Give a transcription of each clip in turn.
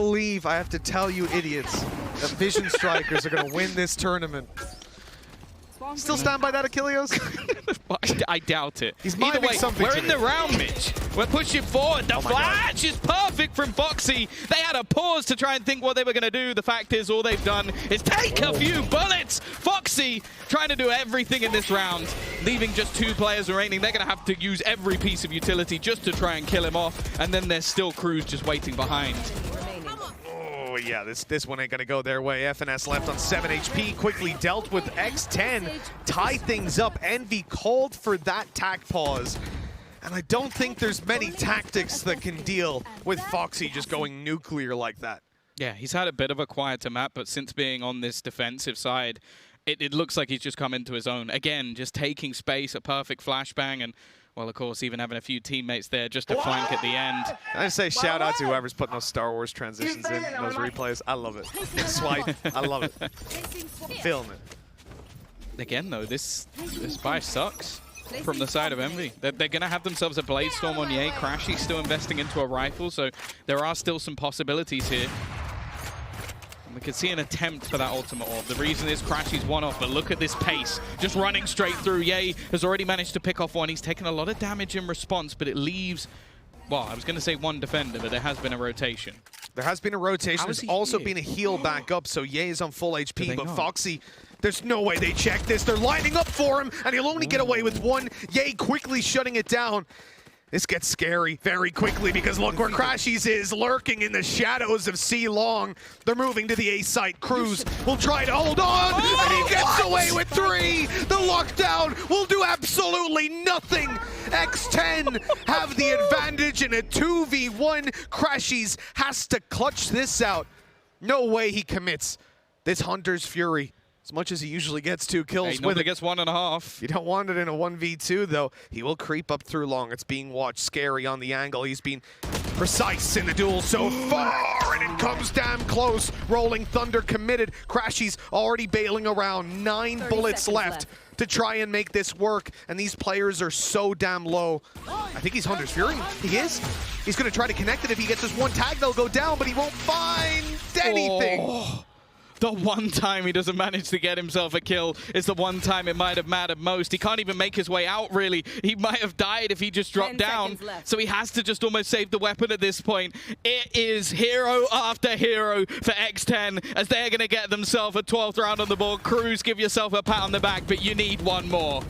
believe I have to tell you idiots that Vision Strikers are going to win this tournament. Still stand by that, Achilles? I doubt it. He's Either way, something we're in the round, Mitch. We're pushing forward. The flash is perfect from Foxy. They had a pause to try and think what they were going to do. The fact is, all they've done is take a few bullets. Foxy trying to do everything in this round, leaving just 2 players remaining. They're going to have to use every piece of utility just to try and kill him off. And then there's still crews just waiting behind. Oh yeah, this one ain't gonna go their way. FNS left on 7 HP, quickly dealt with X10, tie things up. Envy called for that tack pause. And I don't think there's many tactics that can deal with Foxy just going nuclear like that. Yeah, he's had a bit of a quieter map, but since being on this defensive side, it looks like he's just come into his own. Again, just taking space, a perfect flashbang, and well, of course, even having a few teammates there just to flank at the end. I just say shout out to whoever's putting those Star Wars transitions in those replays. I love it. Swipe, I love it. Feeling it. Again, though, this buy sucks from the side of Envy. They're going to have themselves a Blade Storm on Ye. Crashy's still investing into a rifle, so there are still some possibilities here. And we can see an attempt for that ultimate orb. The reason is Crashy's one off, but look at this pace. Just running straight through. Ye has already managed to pick off one. He's taken a lot of damage in response, but it leaves, well, I was going to say one defender, but there has been a rotation. There has been a rotation. There's also been a heal back up, so Ye is on full HP, but Foxy, there's no way they check this. They're lining up for him, and he'll only get away with one. Ye quickly shutting it down. This gets scary very quickly because look where Crashies is, lurking in the shadows of C Long. They're moving to the A site. Cruz will try to hold on, and he gets away with 3. The lockdown will do absolutely nothing. X10 have the advantage in a 2v1. Crashies has to clutch this out. No way he commits this Hunter's Fury. As much as he usually gets 2 kills with it. Gets 1.5. You don't want it in a 1v2, though. He will creep up through long. It's being watched. Scary on the angle. He's been precise in the duel so far, and it comes damn close. Rolling Thunder committed. Crashy's already bailing around. 9 bullets left to try and make this work, and these players are so damn low. I think he's Hunter's Fury. He is. He's going to try to connect it. If he gets this one tag, they'll go down, but he won't find anything. Oh. The one time he doesn't manage to get himself a kill is the one time it might have mattered most. He can't even make his way out, really. He might have died if he just dropped down. So he has to just almost save the weapon at this point. It is hero after hero for X10 as they're going to get themselves a 12th round on the board. Cruz, give yourself a pat on the back, but you need one more.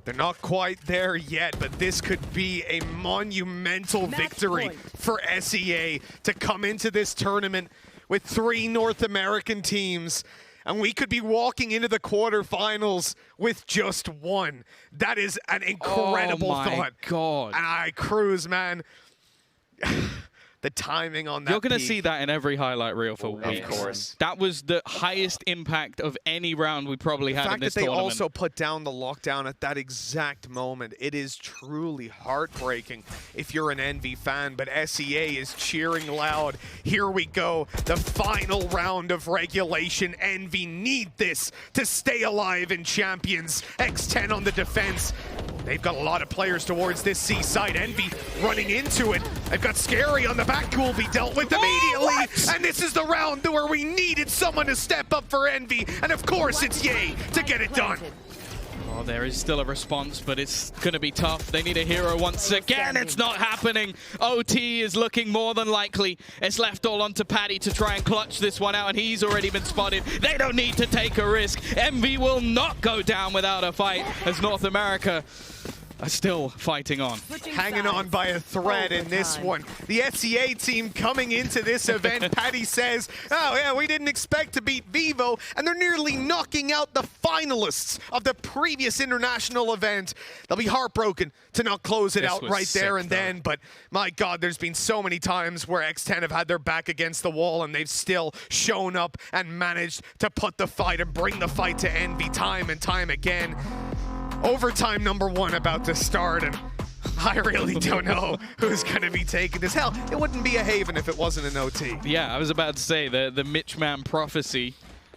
They're not quite there yet, but this could be a monumental victory for SEA to come into this tournament with 3 North American teams, and we could be walking into the quarterfinals with just 1. That is an incredible thought. Oh my God. And Cruz, man, the timing on that. You're going to see that in every highlight reel for weeks. Of course. That was the highest impact of any round we probably had in this tournament. The fact that they also put down the lockdown at that exact moment, it is truly heartbreaking if you're an Envy fan, but SEA is cheering loud. Here we go, the final round of regulation. Envy need this to stay alive in Champions. X10 on the defense. They've got a lot of players towards this C side. Envy running into it. They've got Scary on the back who will be dealt with immediately. And this is the round where we needed someone to step up for Envy. And of course it's Ye to get it done. Oh, there is still a response, but it's going to be tough. They need a hero once again. It's not happening. OT is looking more than likely. It's left all onto Paddy to try and clutch this one out, and he's already been spotted. They don't need to take a risk. Envy will not go down without a fight as North America are still fighting on. Hanging on by a thread in this one. The SEA team coming into this event, Paddy says, oh yeah, we didn't expect to beat Vivo, and they're nearly knocking out the finalists of the previous international event. They'll be heartbroken to not close it out right there and then, but my God, there's been so many times where X10 have had their back against the wall and they've still shown up and managed to put the fight and bring the fight to Envy time and time again. Overtime #1 about to start, and I really don't know who's going to be taking this. Hell, it wouldn't be a Haven if it wasn't an OT. Yeah, I was about to say, the Mitchman prophecy.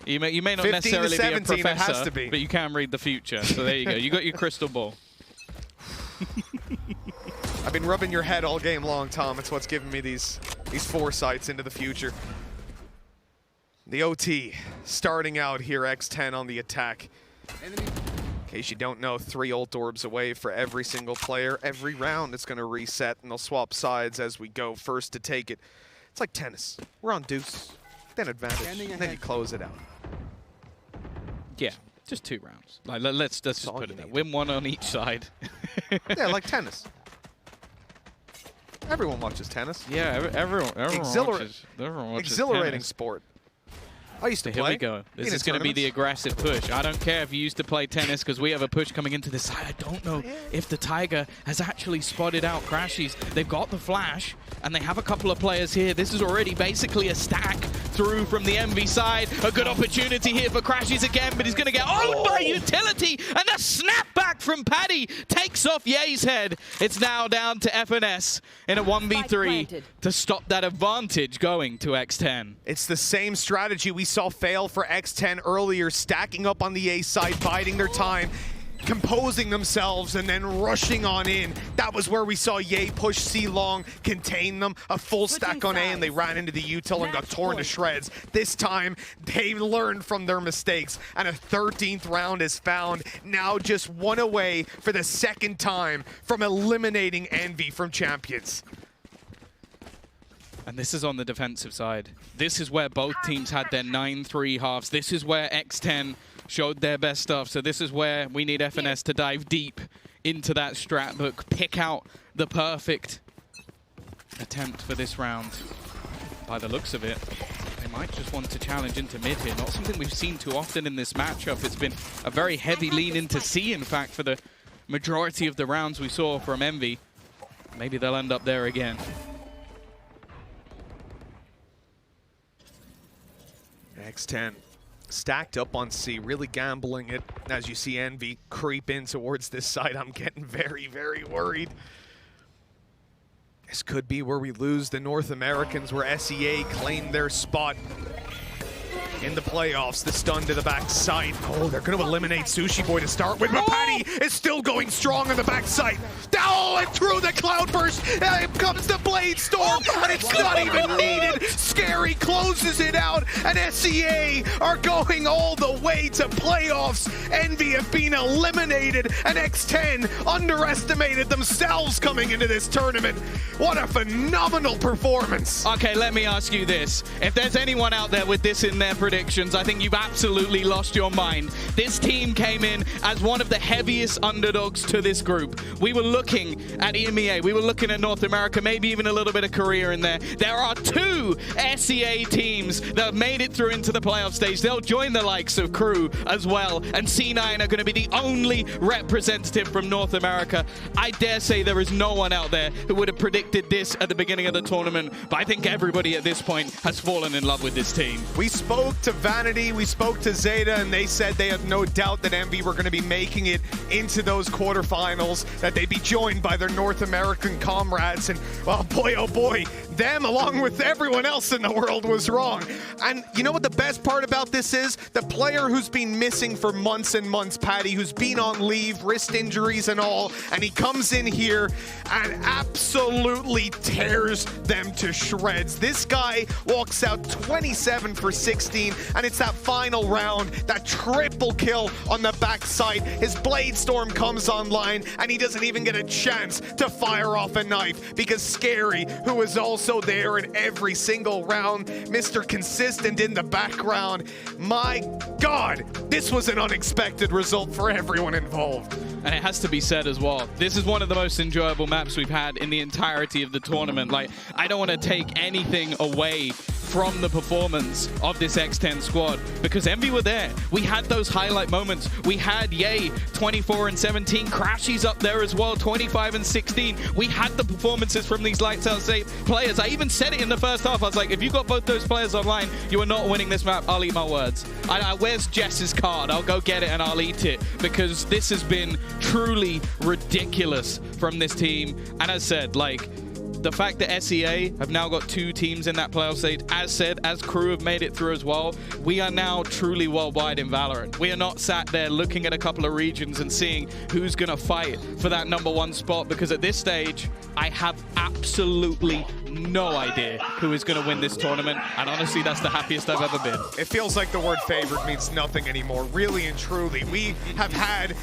You may not necessarily be a professor, it has to be. but you can read the future. So there you go. You got your crystal ball. I've been rubbing your head all game long, Tom. It's what's giving me these foresights into the future. The OT starting out here, X10 on the attack. In case you don't know, 3 ult orbs away for every single player. Every round it's going to reset, and they'll swap sides as we go. First to take it. It's like tennis. We're on deuce, then advantage, and then you close it out. Yeah, just 2 rounds. Like, let's just put it there. Win 1 on each side. Yeah, like tennis. Everyone watches tennis. Yeah, everyone watches exhilarating tennis. Sport. I used to play. Here we go. This is going to be the aggressive push. I don't care if you used to play tennis because we have a push coming into this side. I don't know if the Tiger has actually spotted out Crashies. They've got the flash, and they have a couple of players here. This is already basically a stack through from the Envy side. A good opportunity here for Crashies again, but he's going to get owned by Utility, and a snapback from Paddy takes off Ye's head. It's now down to FNS in a 1v3 to stop that advantage going to X10. It's the same strategy we saw fail for X10 earlier, stacking up on the A side, biding their time, composing themselves, and then rushing on in. That was where we saw Ye push C long, contain them, a full stack on A, and they ran into the util and got torn to shreds. This time, they learned from their mistakes, and a 13th round is found. Now just 1 away for the 2nd time from eliminating Envy from Champions. And this is on the defensive side. This is where both teams had their 9-3 halves. This is where X10 showed their best stuff. So this is where we need FNS to dive deep into that strat book, pick out the perfect attempt for this round. By the looks of it, they might just want to challenge into mid here. Not something we've seen too often in this matchup. It's been a very heavy lean into C, in fact, for the majority of the rounds we saw from Envy. Maybe they'll end up there again. X10 stacked up on C, really gambling it. As you see Envy creep in towards this side, I'm getting very, very worried. This could be where we lose the North Americans, where SEA claim their spot in the playoffs. The stun to the backside. Oh, they're going to eliminate Sushi Boy to start with, but Paddy is still going strong on the backside. Oh, and through the Cloudburst, comes the Blade Storm, and it's not even needed. Scary closes it out, and SEA are going all the way to playoffs. Envy have been eliminated, and X10 underestimated themselves coming into this tournament. What a phenomenal performance. Okay, let me ask you this. If there's anyone out there with this in their predictions, I think you've absolutely lost your mind. This team came in as one of the heaviest underdogs to this group. We were looking at EMEA, we were looking at North America, maybe even a little bit of Korea in there. There are 2 SEA teams that have made it through into the playoff stage. They'll join the likes of Crew as well, and C9 are going to be the only representative from North America. I dare say there is no one out there who would have predicted this at the beginning of the tournament, but I think everybody at this point has fallen in love with this team. We spoke to Vanity, we spoke to Zeta, and they said they had no doubt that Envy were going to be making it into those quarterfinals, that they'd be joined by their North American comrades, and well, boy, oh boy, them along with everyone else in the world was wrong. And you know what the best part about this is? The player who's been missing for months and months, Paddy, who's been on leave, wrist injuries and all, and he comes in here and absolutely tears them to shreds. This guy walks out 27 for 16, and it's that final round, that triple kill on the backside. His Blade Storm comes online, and he doesn't even get a chance to fire off a knife because Scary, who was also there in every single round, Mr. Consistent in the background. My God, this was an unexpected result for everyone involved. And it has to be said as well, this is one of the most enjoyable maps we've had in the entirety of the tournament. Like, I don't want to take anything away from the performance of this X10 squad because Envy were there. We had those highlight moments. We had Ye 24 and 17, Crashies up there as well, 25 and 16. We had the performances from these lights out players. I even said it in the first half. I was like, if you got both those players online, you are not winning this map. I'll eat my words. Where's Jess's card? I'll go get it and I'll eat it because this has been truly ridiculous from this team. And as said, like, the fact that SEA have now got 2 teams in that playoff stage, as said, as Crew have made it through as well, we are now truly worldwide in Valorant. We are not sat there looking at a couple of regions and seeing who's going to fight for that #1 spot, because at this stage, I have absolutely no idea who is going to win this tournament, and honestly, that's the happiest I've ever been. It feels like the word favorite means nothing anymore. Really and truly, we have had